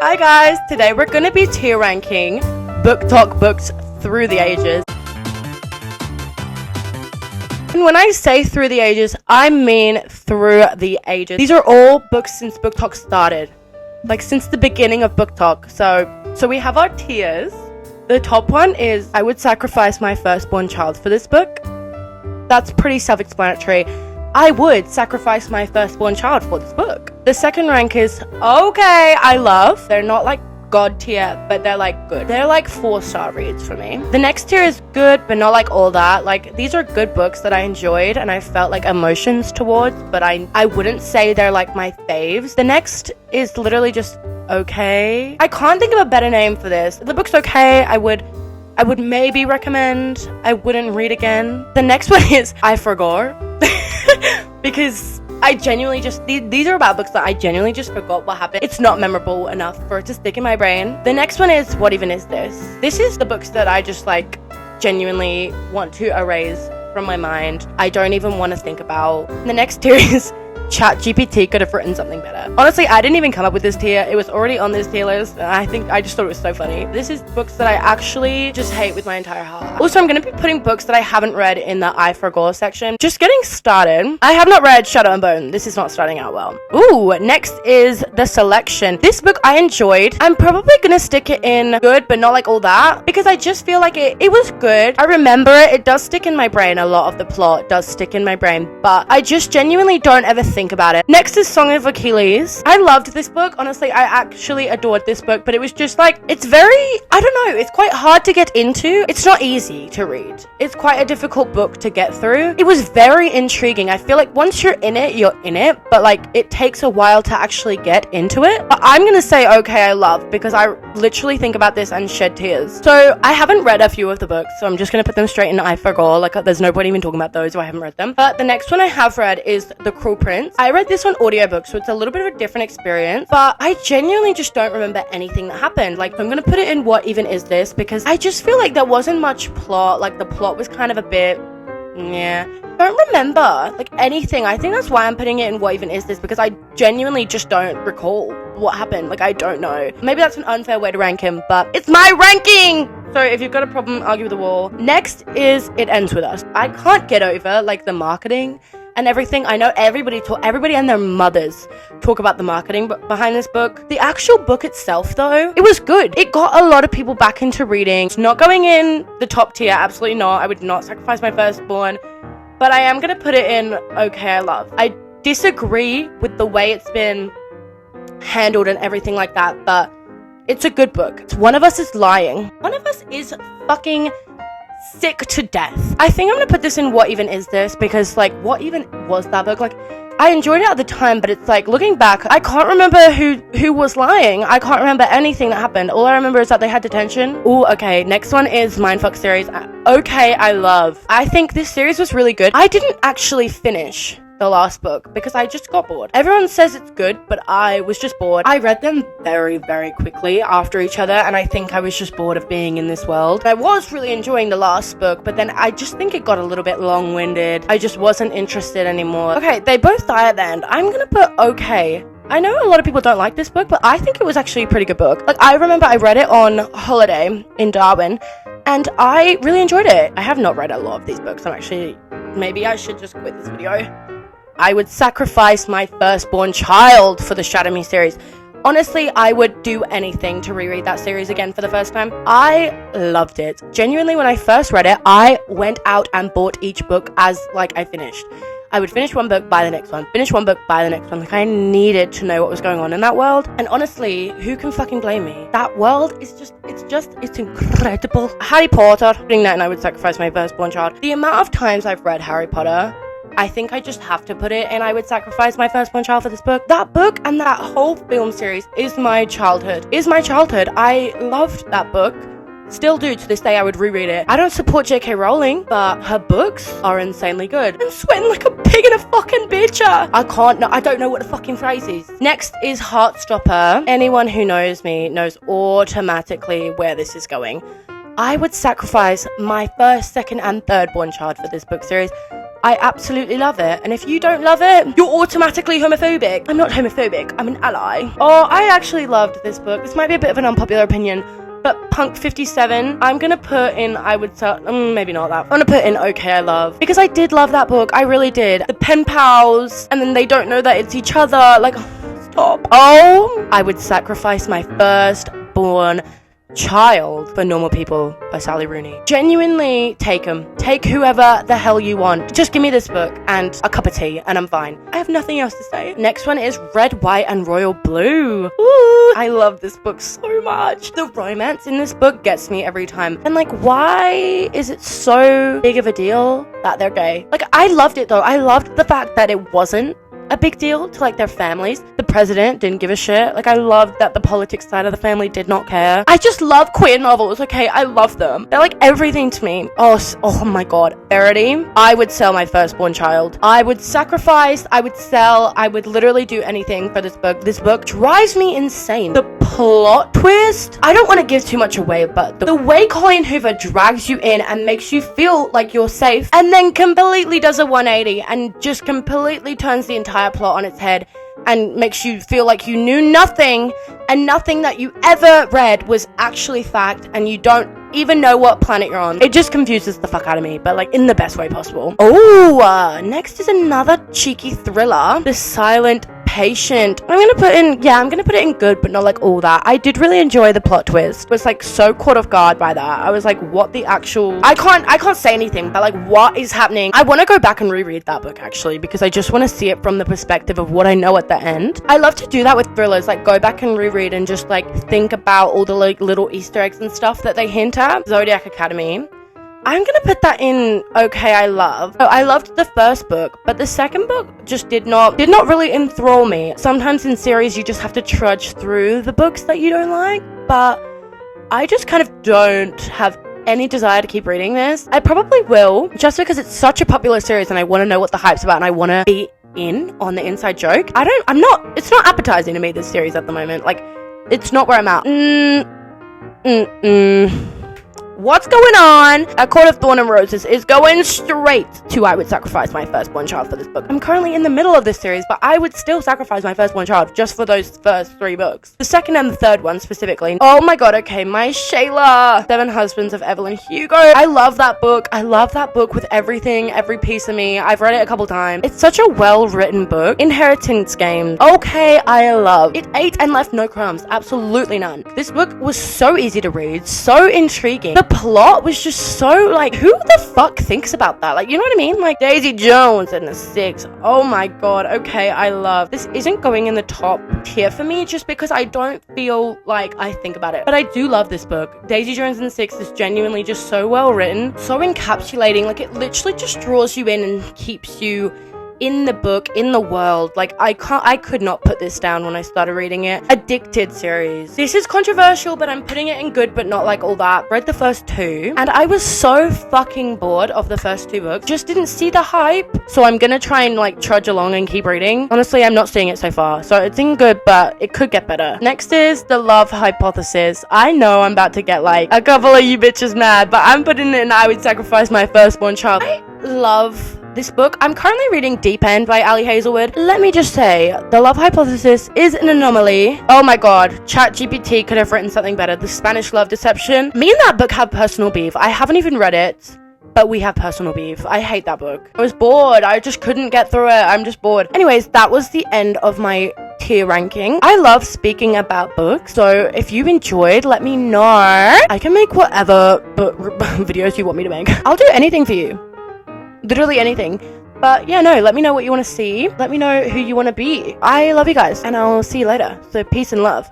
Hi guys, today we're going to be tier ranking BookTok books through the ages. And when I say through the ages, I mean through the ages. These are all books since BookTok started. Like since the beginning of BookTok. So we have our tiers. The top one is I would sacrifice my firstborn child for this book. That's pretty self-explanatory. I would sacrifice my firstborn child for this book. The second rank is okay, I love. They're not like god tier, but they're like good. They're like 4-star reads for me. The next tier is good, but not like all that. Like these are good books that I enjoyed and I felt like emotions towards, but I wouldn't say they're like my faves. The next is literally just okay. I can't think of a better name for this. The book's okay. I would maybe recommend. I wouldn't read again. The next one is I Forgot. Because I genuinely just, these are about books that I genuinely just forgot what happened. It's not memorable enough for it to stick in my brain. The next one is What Even Is This? This is the books that I just like genuinely want to erase from my mind. I don't even want to think about. The next tier is ChatGPT could have written something better. Honestly, I didn't even come up with this tier. It was already on this tier list. And I think I just thought it was so funny. This is books that I actually just hate with my entire heart. Also, I'm going to be putting books that I haven't read in the I Forgot section. Just getting started. I have not read Shadow and Bone. This is not starting out well. Ooh, next is The Selection. This book I enjoyed. I'm probably going to stick it in good, but not like all that. Because I just feel like it was good. I remember it. It does stick in my brain. A lot of the plot does stick in my brain. But I just genuinely don't ever think about it. Next is Song of Achilles. I loved this book. Honestly, I actually adored this book, but it was just like, it's very, I don't know, it's quite hard to get into. It's not easy to read. It's quite a difficult book to get through. It was very intriguing. I feel like once you're in it, but like it takes a while to actually get into it. But I'm gonna say okay, I love, because I literally think about this and shed tears. So I haven't read a few of the books, so I'm just gonna put them straight in I Forgot. Like there's no point even talking about those if I haven't read them. But the next one I have read is The Cruel Prince. I read this on audiobook, so it's a little bit of a different experience, but I genuinely just don't remember anything that happened. Like I'm gonna put it in What Even Is This, because I just feel like there wasn't much plot. Like the plot was kind of a bit, yeah, don't remember like anything. I think that's why I'm putting it in What Even Is This, because I genuinely just don't recall what happened. Like I don't know, maybe that's an unfair way to rank him, but it's my ranking. So if you've got a problem, argue with the wall. Next is It Ends With Us. I can't get over like the marketing and everything. I know everybody and their mothers talk about the marketing behind this book. The actual book itself though, it was good. It got a lot of people back into reading. It's not going in the top tier, absolutely not. I would not sacrifice my firstborn, but I am gonna put it in okay, I love. I disagree with the way it's been handled and everything like that, but it's a good book. One of Us Is Lying. One of Us is fucking sick to death. I think I'm gonna put this in What Even Is This, because like what even was that book? Like I enjoyed it at the time, but it's like looking back, I can't remember who was lying. I can't remember anything that happened. All I remember is that they had detention. Ooh, okay. Next one is Mindfuck series. Okay, I love. I think this series was really good. I didn't actually finish the last book because I just got bored. Everyone says it's good, but I was just bored. I read them very, very quickly after each other, and I think I was just bored of being in this world. I was really enjoying the last book, but then I just think it got a little bit long-winded. I just wasn't interested anymore. Okay, they both die at the end. I'm gonna put okay. I know a lot of people don't like this book, but I think it was actually a pretty good book. Like, I remember I read it on holiday in Darwin, and I really enjoyed it. I have not read a lot of these books. Maybe I should just quit this video. I would sacrifice my firstborn child for the Shadow Me series. Honestly, I would do anything to reread that series again for the first time. I loved it. Genuinely, when I first read it, I went out and bought each book as like I finished. I would finish one book, buy the next one, finish one book, buy the next one. Like I needed to know what was going on in that world. And honestly, who can fucking blame me? That world is it's incredible. Harry Potter, putting that, and I would sacrifice my firstborn child. The amount of times I've read Harry Potter, I think I just have to put it, and I would sacrifice my firstborn child for this book. That book and that whole film series is my childhood. I loved that book. Still do to this day. I would reread it. I don't support J.K. Rowling, but her books are insanely good. I'm sweating like a pig in a fucking bitcher. I don't know what the fucking phrase is. Next is Heartstopper. Anyone who knows me knows automatically where this is going. I would sacrifice my first, second, and thirdborn child for this book series. I absolutely love it. And if you don't love it, you're automatically homophobic. I'm not homophobic, I'm an ally. Oh, I actually loved this book. This might be a bit of an unpopular opinion, but Punk 57, I'm gonna put in, I would say, maybe not that. I'm gonna put in Okay I Love. Because I did love that book, I really did. The pen pals, and then they don't know that it's each other, like, stop. Oh, I would sacrifice my firstborn child for Normal People by Sally Rooney. Genuinely take them. Take whoever the hell you want. Just give me this book and a cup of tea and I'm fine. I have nothing else to say. Next one is Red, White and Royal Blue. Ooh, I love this book so much. The romance in this book gets me every time. And like, why is it so big of a deal that they're gay? Like, I loved it though. I loved the fact that it wasn't a big deal to like their families. The president didn't give a shit. Like, I loved that the politics side of the family did not care. I just love queer novels, okay? I love them. They're like everything to me. Oh my god. Verity, I would sell my firstborn child. I would sacrifice, I would sell, I would literally do anything for this book. This book drives me insane. The plot twist, I don't want to give too much away, but the way Colleen Hoover drags you in and makes you feel like you're safe and then completely does a 180 and just completely turns the entire plot on its head and makes you feel like you knew nothing and nothing that you ever read was actually fact and you don't even know what planet you're on. It just confuses the fuck out of me, but like in the best way possible. Oh, next is another cheeky thriller, The Silent Patient. I'm gonna put it in good, but not like all that. I did really enjoy the plot twist. I was like so caught off guard by that. I was like, what the actual, I can't say anything, but like what is happening? I want to go back and reread that book actually, because I just want to see it from the perspective of what I know at the end. I love to do that with thrillers, like go back and reread and just like think about all the like little Easter eggs and stuff that they hint at. Zodiac Academy, I'm gonna put that in Okay I Love. So I loved the first book, but the second book just did not really enthrall me. Sometimes in series you just have to trudge through the books that you don't like, but I just kind of don't have any desire to keep reading this. I probably will, just because it's such a popular series and I want to know what the hype's about and I want to be in on the inside joke. It's not appetizing to me, this series at the moment. Like, it's not where I'm at. What's going on? A Court of Thorn and Roses is going straight to I would sacrifice my firstborn child for this book. I'm currently in the middle of this series, but I would still sacrifice my firstborn child just for those first 3 books. The second and the third one specifically. Oh my god, okay, my Shayla. 7 Husbands of Evelyn Hugo. I love that book. I love that book with everything, every piece of me. I've read it a couple times. It's such a well-written book. Inheritance Game. Okay, I love. It ate and left no crumbs. Absolutely none. This book was so easy to read, so intriguing. The plot was just so like, who the fuck thinks about that? Like, you know what I mean? Like Daisy Jones and the 6. Oh my god. Okay, I love. This isn't going in the top tier for me just because I don't feel like I think about it. But I do love this book. Daisy Jones and the 6 is genuinely just so well written, so encapsulating. Like, it literally just draws you in and keeps you in the book, in the world. Like, I could not put this down when I started reading it. Addicted series. This is controversial, but I'm putting it in good, but not like all that. Read the first 2, and I was so fucking bored of the first 2 books. Just didn't see the hype, so I'm gonna try and like trudge along and keep reading. Honestly, I'm not seeing it so far, so it's in good, but it could get better. Next is The Love Hypothesis. I know I'm about to get like a couple of you bitches mad, but I'm putting it in I would sacrifice my firstborn child. I love this book. I'm currently reading Deep End by Ali Hazelwood. Let me just say, The Love Hypothesis is an anomaly. Oh my god, ChatGPT could have written something better. The Spanish Love Deception. Me and that book have personal beef. I haven't even read it, but we have personal beef. I hate that book. I was bored. I just couldn't get through it. I'm just bored. Anyways, that was the end of my tier ranking. I love speaking about books, so if you enjoyed, let me know. I can make whatever videos you want me to make. I'll do anything for you. Literally anything. But yeah, no, let me know what you want to see. Let me know who you want to be. I love you guys, and I'll see you later. So peace and love.